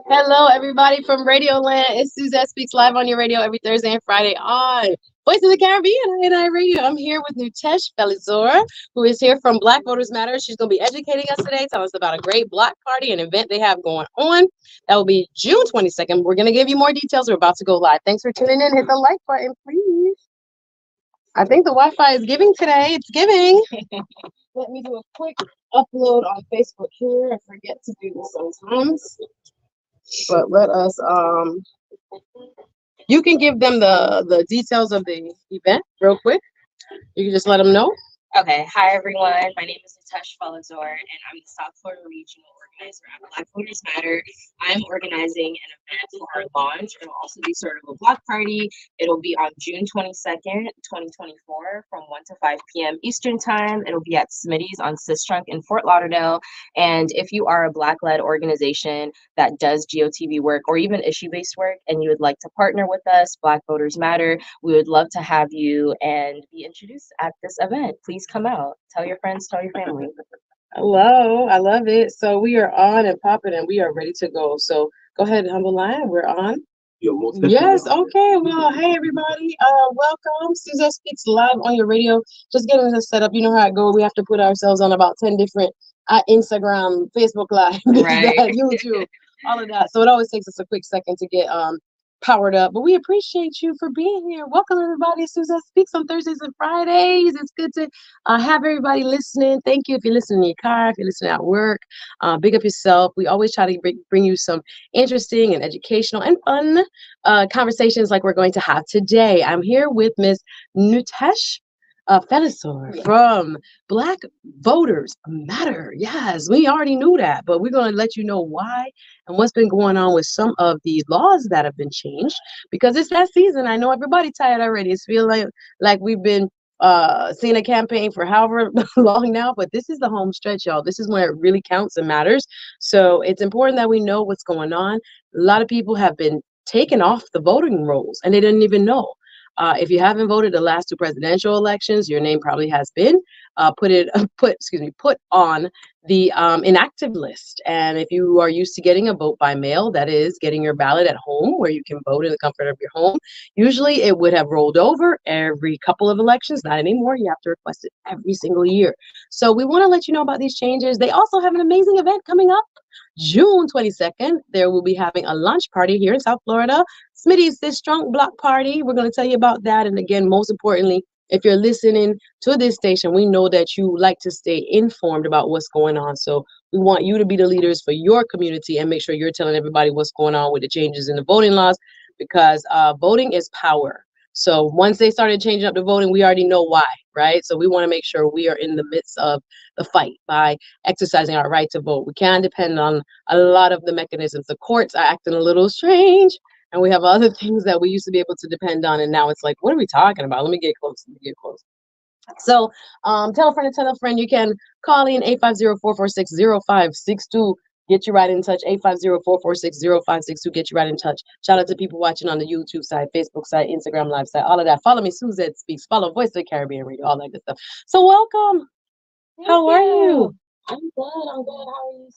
Hello, everybody from Radio Land. It's Suzette Speaks live on your radio every Thursday and Friday on Voice of the Caribbean and I Radio. I'm here with Nutesh Belizora, who is here from Black Voters Matter. She's going to be educating us today, telling us about a great block party and event they have going on. That will be June 22nd. We're going to give you more details. We're about to go live. Thanks for tuning in. Hit the like button, please. I think the Wi-Fi is giving today. It's giving. Let me do a quick upload on Facebook here. I forget to do this sometimes. But let us you can give them the details of the event real quick. You can just let them know. Okay, hi everyone. My name is Nutesh Falazor, and I'm the South Florida Regional Organizer at Black Voters Matter. I'm organizing an event for our launch. It'll also be sort of a block party. It'll be on June 22nd, 2024, from 1 to 5 p.m. Eastern Time. It'll be at Smitty's on Sistrunk in Fort Lauderdale. And if you are a Black-led organization that does GOTV work or even issue-based work, and you would like to partner with us, Black Voters Matter, we would love to have you and be introduced at this event. Please come out. Tell your friends, tell your family. Hello, I love it. So we are on and popping and we are ready to go. So go ahead, Humble Line. We're on. Yes, okay. Well, hey everybody. Welcome. Suzette Speaks live on your radio. Just getting this set up. You know how it goes. We have to put ourselves on about 10 different Instagram, Facebook Live, Right. YouTube, all of that. So it always takes us a quick second to get powered up. But we appreciate you for being here. Welcome everybody. Suzette Speaks on Thursdays and Fridays. It's good to have everybody listening. Thank you if you're listening in your car, if you're listening at work. Big up yourself. We always try to bring you some interesting and educational and fun conversations like we're going to have today. I'm here with Miss Nutesh Felisor from Black Voters Matter. Yes, we already knew that, but we're going to let you know why and what's been going on with some of the laws that have been changed because it's that season. I know everybody tired already. It's feeling like we've been seeing a campaign for however long now, but this is the home stretch, y'all. This is when it really counts and matters. So it's important that we know what's going on. A lot of people have been taken off the voting rolls and they didn't even know. If you haven't voted the last two presidential elections, your name probably has been put on the inactive list. And if you are used to getting a vote by mail, that is getting your ballot at home where you can vote in the comfort of your home, usually it would have rolled over every couple of elections. Not anymore. You have to request it every single year. So we want to let you know about these changes. They also have an amazing event coming up. June 22nd, there will be having a lunch party here in South Florida. Smitty's This Drunk Block Party. We're going to tell you about that. And again, most importantly, if you're listening to this station, we know that you like to stay informed about what's going on. So we want you to be the leaders for your community and make sure you're telling everybody what's going on with the changes in the voting laws because voting is power. So once they started changing up the voting, we already know why, right? So we want to make sure we are in the midst of the fight by exercising our right to vote. We can't depend on a lot of the mechanisms. The courts are acting a little strange, and we have other things that we used to be able to depend on, and now it's like, what are we talking about? Let me get close. So tell a friend to tell a friend. You can call in 850-446-0562. Get you right in touch. 850-446-0562. Get you right in touch. Shout out to people watching on the YouTube side, Facebook side, Instagram live side, all of that. Follow me, Suzette Speaks. Follow Voice of the Caribbean Radio, all that good stuff. So welcome. How are you? I'm good. I'm good. How are you,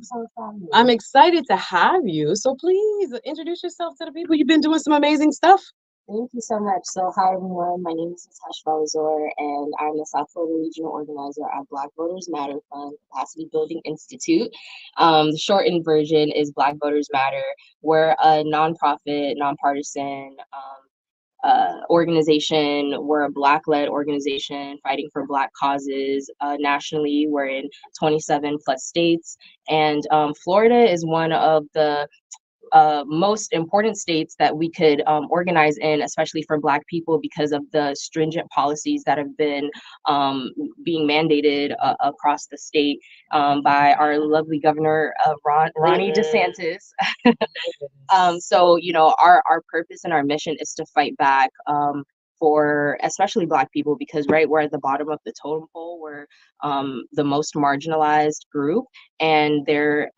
Suzette? I'm excited to have you. So please introduce yourself to the people. You've been doing some amazing stuff. Thank you so much. So, hi everyone. My name is Nutesh Falazor, and I'm the South Florida Regional Organizer at Black Voters Matter Fund Capacity Building Institute. The shortened version is Black Voters Matter. We're a nonprofit, nonpartisan organization. We're a Black-led organization fighting for Black causes nationally. We're in 27 plus states, and Florida is one of the most important states that we could organize in, especially for Black people, because of the stringent policies that have been being mandated across the state by our lovely governor, Ronnie DeSantis. So, you know, our purpose and our mission is to fight back for especially Black people, because we're at the bottom of the totem pole. We're the most marginalized group, and they're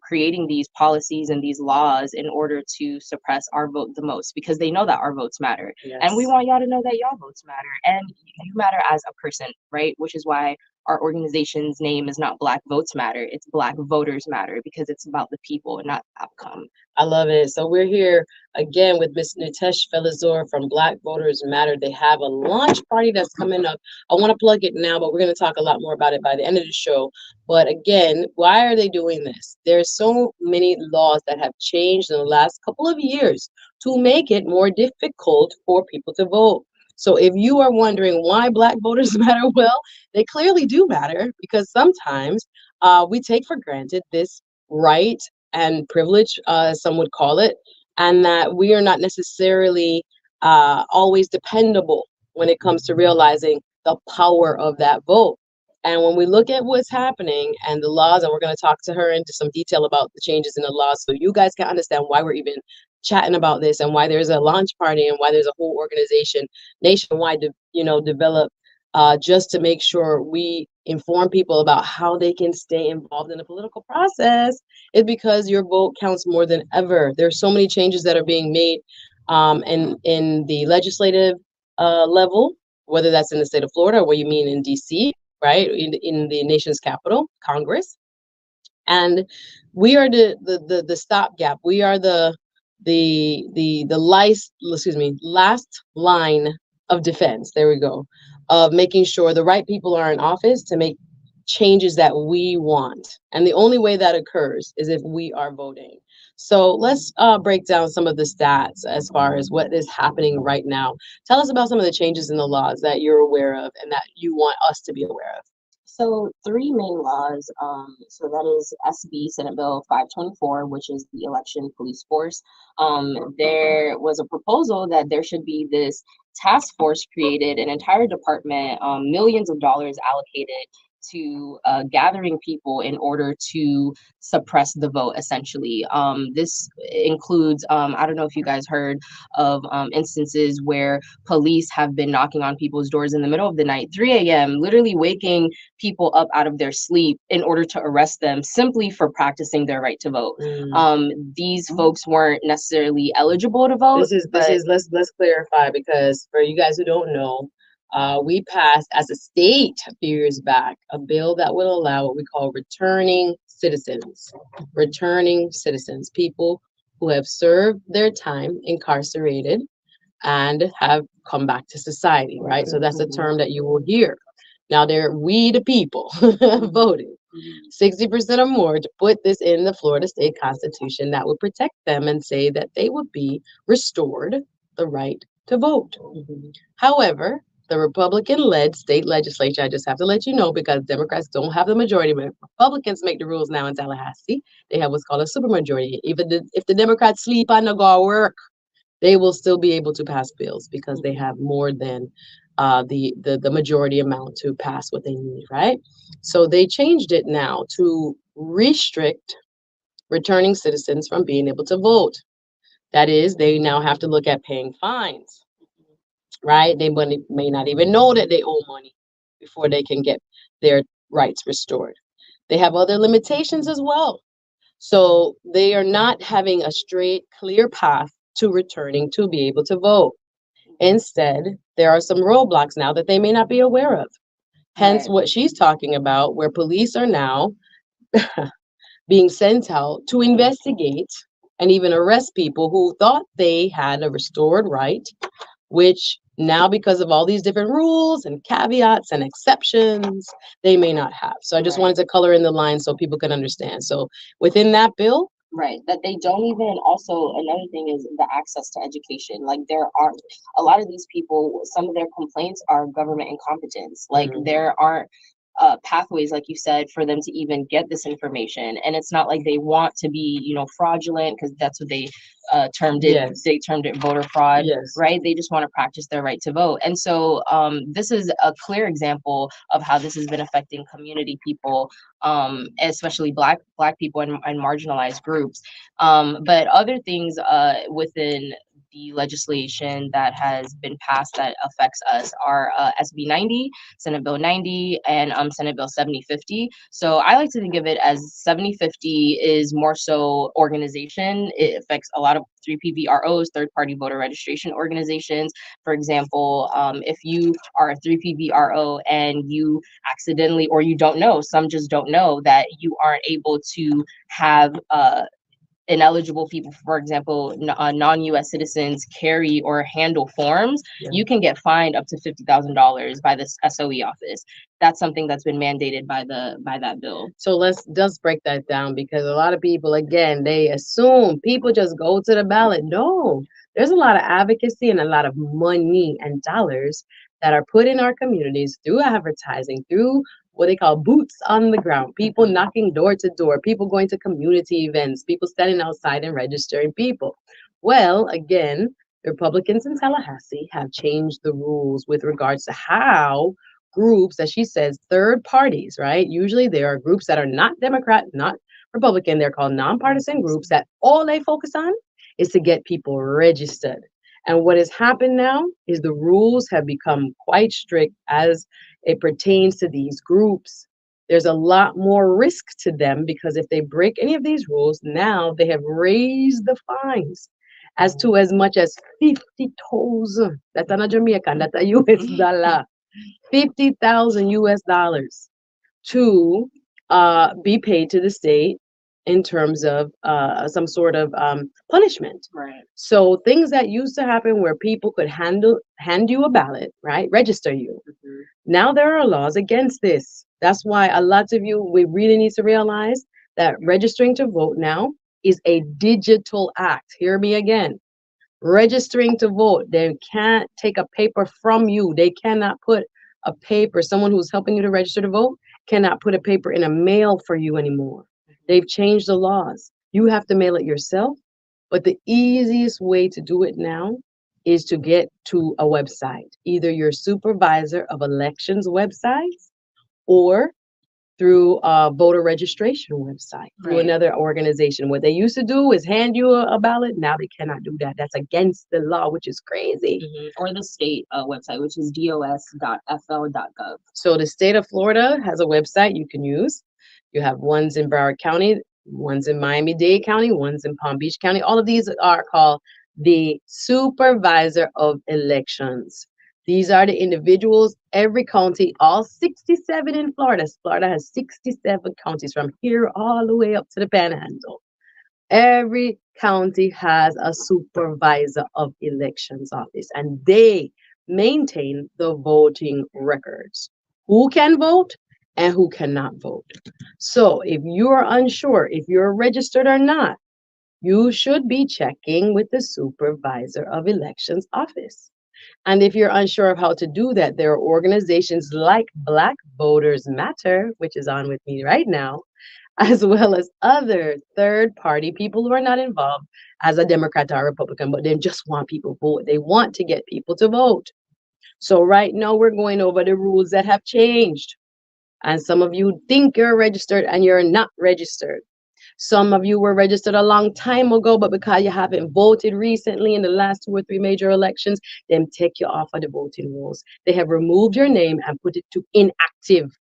creating these policies and these laws in order to suppress our vote the most, because they know that our votes matter. Yes. And we want y'all to know that y'all votes matter and you matter as a person, right? Which is why our organization's name is not Black Votes Matter, it's Black Voters Matter, because it's about the people and not the outcome. I love it. So we're here again with Miss Nitesh Felazor from Black Voters Matter. They have a launch party that's coming up. I want to plug it now, but we're going to talk a lot more about it by the end of the show. But again, why are they doing this? There's so many laws that have changed in the last couple of years to make it more difficult for people to vote. So if you are wondering why Black voters matter, well, they clearly do matter, because sometimes we take for granted this right and privilege, some would call it, and that we are not necessarily always dependable when it comes to realizing the power of that vote. And when we look at what's happening and the laws, and we're going to talk to her into some detail about the changes in the laws, so you guys can understand why we're even chatting about this, and why there's a launch party, and why there's a whole organization nationwide to, develop, just to make sure we inform people about how they can stay involved in the political process, is because your vote counts more than ever. There's so many changes that are being made, in the legislative level, whether that's in the state of Florida or what you mean in DC, right, in the nation's capital, Congress. And we are the stopgap. We are last line of defense. There we go, of making sure the right people are in office to make changes that we want. And the only way that occurs is if we are voting. So let's break down some of the stats as far as what is happening right now. Tell us about some of the changes in the laws that you're aware of and that you want us to be aware of. So three main laws. So that is SB Senate Bill 524, which is the election police force. There was a proposal that there should be this task force created, an entire department, millions of dollars allocated to gathering people in order to suppress the vote, essentially. This includes, I don't know if you guys heard of instances where police have been knocking on people's doors in the middle of the night, 3 a.m., literally waking people up out of their sleep in order to arrest them simply for practicing their right to vote. These folks weren't necessarily eligible to vote. Let's clarify, because for you guys who don't know, we passed as a state a few years back a bill that will allow what we call returning citizens. Returning citizens, people who have served their time incarcerated and have come back to society, right? So that's a term that you will hear. Now, we the people voted 60% or more to put this in the Florida state constitution that would protect them and say that they would be restored the right to vote. However, the Republican-led state legislature, I just have to let you know, because Democrats don't have the majority, but Republicans make the rules now in Tallahassee. They have what's called a supermajority. Even if the Democrats sleep and not go to work, they will still be able to pass bills because they have more than the majority amount to pass what they need, right? So they changed it now to restrict returning citizens from being able to vote. That is, they now have to look at paying fines, right? They may not even know that they owe money before they can get their rights restored. They have other limitations as well. So they are not having a straight, clear path to returning to be able to vote. Instead, there are some roadblocks now that they may not be aware of. Hence, what she's talking about, where police are now being sent out to investigate and even arrest people who thought they had a restored right, which now, because of all these different rules and caveats and exceptions, they may not have. So I just wanted to color in the line so people can understand. So within that bill, right, that they don't even, also another thing is the access to education. Like, there are a lot of these people, some of their complaints are government incompetence. Like, there aren't pathways, like you said, for them to even get this information. And it's not like they want to be, fraudulent, because that's what they termed it. Yes. They termed it voter fraud, Yes. right? They just want to practice their right to vote. And so this is a clear example of how this has been affecting community people, especially black people and marginalized groups. But other things within the legislation that has been passed that affects us are SB 90, Senate Bill 90, and Senate Bill 7050. So I like to think of it as 7050 is more so organization. It affects a lot of 3PVROs, third party voter registration organizations. For example, if you are a 3PVRO and you accidentally, or you don't know, some just don't know that you aren't able to have ineligible people, for example, non-U.S. citizens carry or handle forms, you can get fined up to $50,000 by the SOE office. That's something that's been mandated by that bill. So let's just break that down, because a lot of people, again, they assume people just go to the ballot. No, there's a lot of advocacy and a lot of money and dollars that are put in our communities through advertising, through what they call boots on the ground, people knocking door to door, people going to community events, people standing outside and registering people. Well, again, Republicans in Tallahassee have changed the rules with regards to how groups, as she says, third parties, right? Usually there are groups that are not Democrat, not Republican. They're called nonpartisan groups that all they focus on is to get people registered. And what has happened now is the rules have become quite strict as it pertains to these groups. There's a lot more risk to them, because if they break any of these rules, now they have raised the fines as to as much as 50,000. That's not Jamaican, that's a US dollar. 50,000 US dollars to be paid to the state in terms of some sort of punishment. Right. So things that used to happen where people could hand you a ballot, right? Register you. Mm-hmm. Now there are laws against this. That's why a lot of you, we really need to realize that registering to vote now is a digital act. Hear me again. Registering to vote, they can't take a paper from you. They cannot put a paper, someone who's helping you to register to vote cannot put a paper in a mail for you anymore. They've changed the laws. You have to mail it yourself. But the easiest way to do it now is to get to a website, either your supervisor of elections websites or through a voter registration website, through another organization. What they used to do is hand you a ballot. Now they cannot do that. That's against the law, which is crazy. Mm-hmm. Or the state website, which is dos.fl.gov. So the state of Florida has a website you can use. You have ones in Broward County, ones in Miami-Dade County, ones in Palm Beach County. All of these are called the supervisor of elections. These are the individuals, every county, all 67 in Florida. Florida has 67 counties from here all the way up to the Panhandle. Every county has a supervisor of elections office, and they maintain the voting records. Who can vote and who cannot vote. So if you are unsure if you're registered or not, you should be checking with the supervisor of elections office. And if you're unsure of how to do that, there are organizations like Black Voters Matter, which is on with me right now, as well as other third-party people who are not involved as a Democrat or Republican, but they just want people to vote. They want to get people to vote. So right now we're going over the rules that have changed. And some of you think you're registered and you're not registered. Some of you were registered a long time ago, but because you haven't voted recently in the last 2 or 3 major elections, they take you off of the voting rolls. They have removed your name and put it to inactive.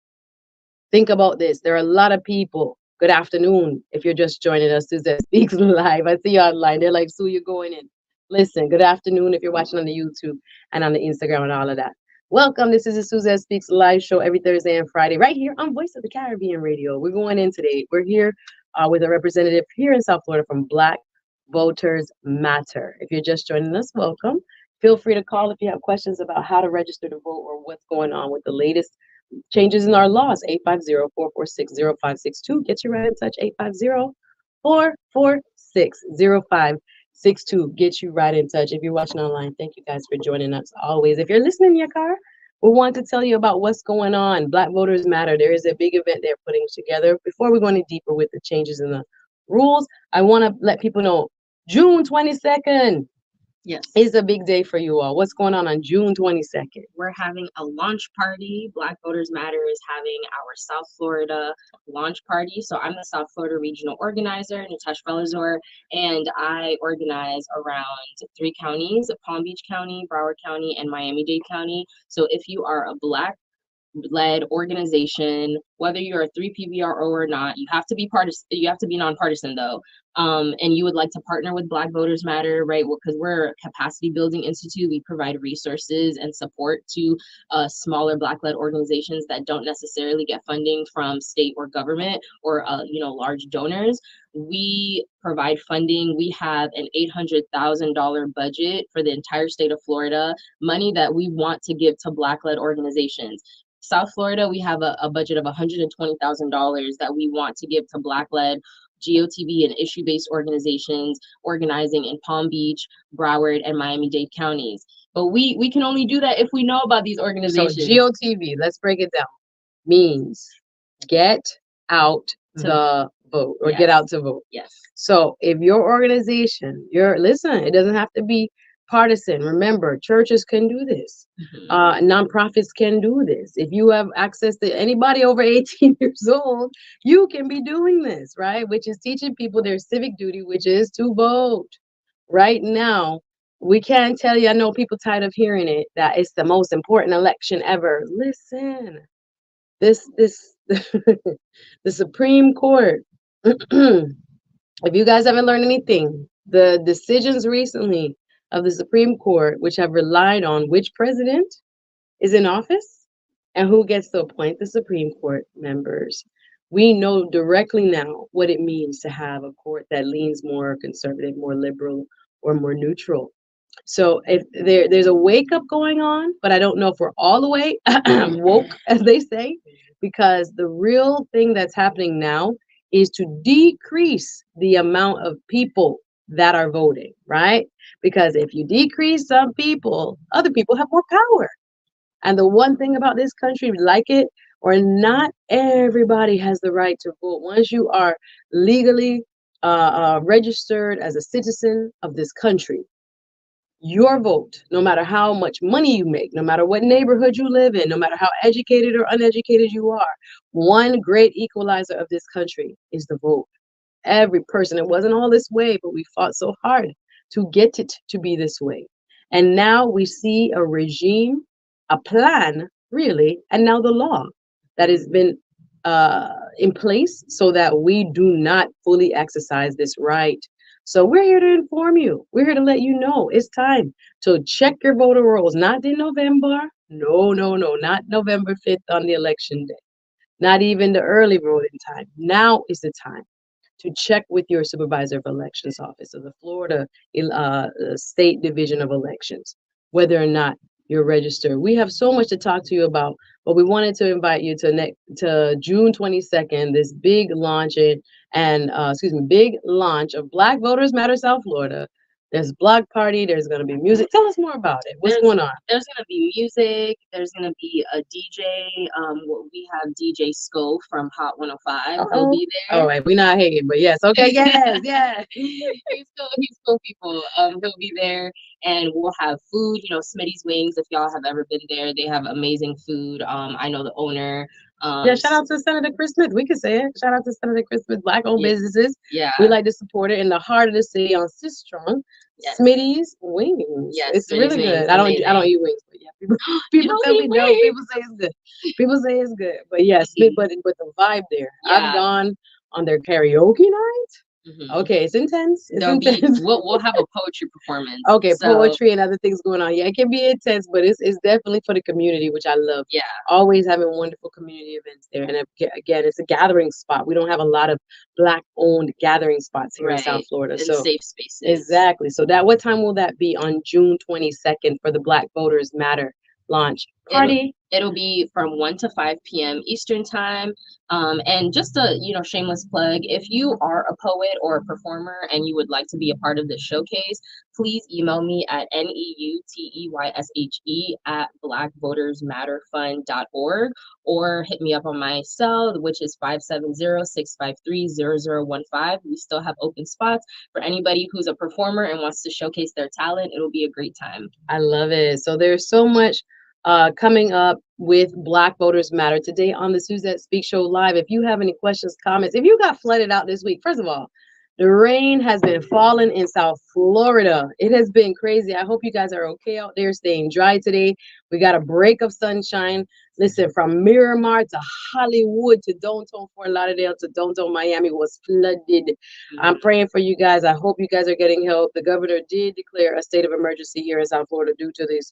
Think about this. There are a lot of people. Good afternoon. If you're just joining us, Suzette Speaks Live. I see you online. They're like, Sue, you're going in. Listen, good afternoon if you're watching on the YouTube and on the Instagram and all of that. Welcome. This is the Suzette Speaks Live show every Thursday and Friday right here on Voice of the Caribbean Radio. We're going in today. We're here with a representative here in South Florida from Black Voters Matter. If you're just joining us, welcome. Feel free to call if you have questions about how to register to vote or what's going on with the latest changes in our laws. 850-446-0562. Get you right in touch. 850-446-0562. Get you right in touch. If you're watching online, thank you guys for joining us always. If you're listening in your car, we want to tell you about what's going on. Black Voters Matter. There is a big event they're putting together. Before we go any deeper with the changes in the rules, I want to let people know June 22nd, Yes. It's a big day for you all. What's going on June 22nd? We're having a launch party. Black Voters Matter is having our South Florida launch party. So I'm the South Florida regional organizer, Natasha Belazor, and I organize around 3 counties: Palm Beach County, Broward County, and Miami-Dade County. So if you are a Black led organization, whether you're a 3 PBRO or not, you have to be you have to be nonpartisan though. And you would like to partner with Black Voters Matter, right? Because we're a capacity building institute. We provide resources and support to smaller Black led organizations that don't necessarily get funding from state or government or large donors. We provide funding. We have an $800,000 budget for the entire state of Florida, money that we want to give to Black led organizations. South Florida, we have a budget of $120,000 that we want to give to Black-led GOTV and issue-based organizations organizing in Palm Beach, Broward, and Miami-Dade counties. But we can only do that if we know about these organizations. So GOTV, let's break it down, means get out the vote, or get out to vote. Yes. So if your organization, listen, it doesn't have to be partisan. Remember, churches can do this. Nonprofits can do this. If you have access to anybody over 18 years old, you can be doing this, right? Which is teaching people their civic duty, which is to vote. Right now, we can't tell you, I know people tired of hearing it, that it's the most important election ever. Listen, this the Supreme Court. If you guys haven't learned anything, the decisions recently of the Supreme Court, which have relied on which president is in office and who gets to appoint the Supreme Court members, we know directly now what it means to have a court that leans more conservative, more liberal, or more neutral. So if there's a wake up going on, but I don't know if we're all the way woke, as they say, because the real thing that's happening now is to decrease the amount of people that are voting, right? Because if you decrease some people, other people have more power. And the one thing about this country, like it or not, everybody has the right to vote. Once you are legally registered as a citizen of this country, your vote, no matter how much money you make, no matter what neighborhood you live in, no matter how educated or uneducated you are, one great equalizer of this country is the vote. Every person, it wasn't all this way, but we fought so hard to get it to be this way. And now we see a regime, a plan, really, and now the law that has been in place so that we do not fully exercise this right. So we're here to inform you. We're here to let you know it's time to check your voter rolls. Not in November. No, not November 5th on the election day. Not even the early voting time. Now is the time to check with your supervisor of elections office of the Florida State Division of Elections, whether or not you're registered. We have so much to talk to you about, but we wanted to invite you to June 22nd, this big launch big launch of Black Voters Matter South Florida. There's block party. There's going to be music. Tell us more about it. What's going on? There's going to be music. There's going to be a DJ. We have DJ Sco from Hot 105. He'll be there. All right, we're not hating, but yes. Okay, yes. He's cool people. He'll be there, and we'll have food. Smitty's Wings. If y'all have ever been there, they have amazing food. I know the owner. Shout out to Senator Chris Smith. We could say it. Shout out to Senator Chris Smith. Black-owned businesses. Yeah. We like to support it in the heart of the city on Sistrong. Yes. Smitty's Wings. Yes, it's really good. I don't eat wings, but yeah, people tell me no. People say it's good. People say it's good, but yes, but the vibe there. Yeah. I've gone on their karaoke night. Okay, it's intense. We'll have a poetry performance. Okay, poetry and other things going on. Yeah, it can be intense, but it's definitely for the community, which I love. Yeah, always having wonderful community events there. And again, it's a gathering spot. We don't have a lot of Black-owned gathering spots here in South Florida. So safe spaces. Exactly. So what time will that be on June 22nd for the Black Voters Matter launch party? It'll be from 1 to 5 p.m. Eastern time. And just a shameless plug, if you are a poet or a performer and you would like to be a part of this showcase, please email me at neuteyse@blackvotersmatterfund.org, or hit me up on my cell, which is 570-653-0015. We still have open spots for anybody who's a performer and wants to showcase their talent. It'll be a great time. I love it. So there's so much coming up with Black Voters Matter today on the Suzette Speaks Show Live. If you have any questions, comments, if you got flooded out this week, first of all, the rain has been falling in South Florida. It has been crazy. I hope you guys are okay out there, staying dry today. We got a break of sunshine. Listen, from Miramar to Hollywood to downtown Fort Lauderdale to downtown Miami was flooded. I'm praying for you guys. I hope you guys are getting help. The governor did declare a state of emergency here in South Florida due to these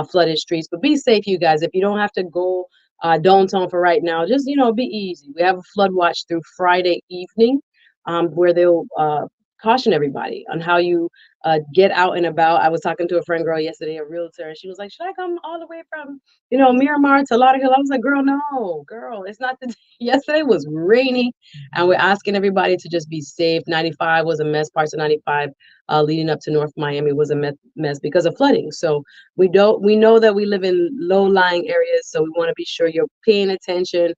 flooded streets. But be safe, you guys. If you don't have to go downtown for right now, just, be easy. We have a flood watch through Friday evening, where they'll caution everybody on how you get out and about. I was talking to a friend girl yesterday, a realtor, and she was like, should I come all the way from, Miramar to Lauderdale? I was like, girl, it's not the yesterday was rainy, and we're asking everybody to just be safe. 95 was a mess. Parts of 95 leading up to North Miami was a mess because of flooding. So we know that we live in low-lying areas, so we want to be sure you're paying attention.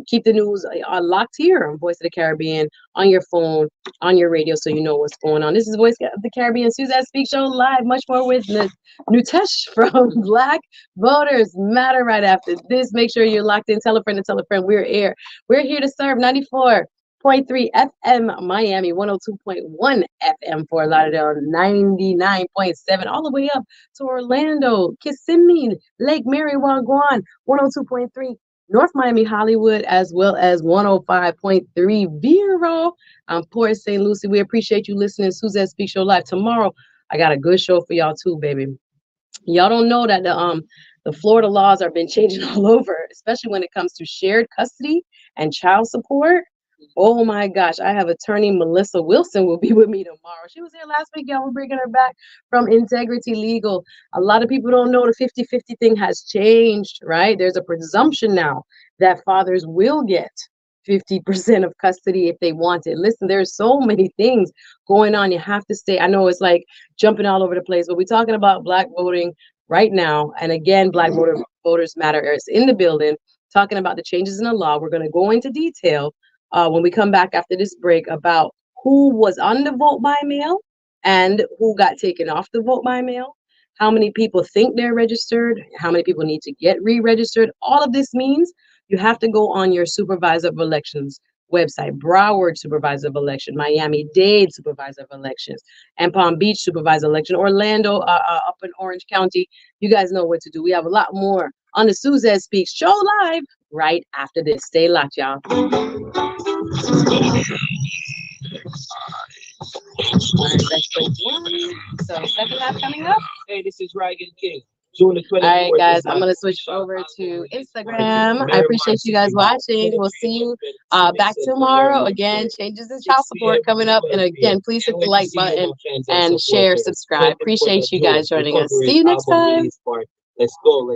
Keep the news locked here on Voice of the Caribbean, on your phone, on your radio, so you know what's going on. This is Voice of the Caribbean, Suzette Speaks Show Live. Much more with Nutesh from Black Voters Matter right after this. Make sure you're locked in. Tell a friend to tell a friend. We're here to serve 94.3 FM Miami, 102.1 FM for Lauderdale, 99.7 all the way up to Orlando, Kissimmee, Lake Mary, Wagwan, 102.3 North Miami, Hollywood, as well as 105.3 Vero, Port St. Lucie. We appreciate you listening. Suzette Speaks Show Live. Tomorrow, I got a good show for y'all too, baby. Y'all don't know that the Florida laws have been changing all over, especially when it comes to shared custody and child support. Oh my gosh, I have attorney Melissa Wilson will be with me tomorrow. She was here last week, y'all. We're bringing her back from Integrity Legal. A lot of people don't know the 50-50 thing has changed, right? There's a presumption now that fathers will get 50% of custody if they want it. Listen, there's so many things going on. You have to stay. I know it's like jumping all over the place, but we're talking about Black voting right now. And again, Voters Matter is in the building, talking about the changes in the law. We're going to go into detail when we come back after this break about who was on the vote by mail and who got taken off the vote by mail, how many people think they're registered, how many people need to get re-registered. All of this means you have to go on your supervisor of elections website, Broward Supervisor of Election, Miami-Dade Supervisor of Elections, and Palm Beach Supervisor of Election, Orlando, up in Orange County. You guys know what to do. We have a lot more on the Suzette Speaks Show Live right after this. Stay locked, y'all. So second half coming up. Hey, this is Ryan King. June the 24th. All right, guys, I'm going to switch over to Instagram. I appreciate you guys watching. We'll see you back tomorrow. Again, changes in child support coming up. And again, please hit the like button and share, subscribe. Appreciate you guys joining us. See you next time. Let's go.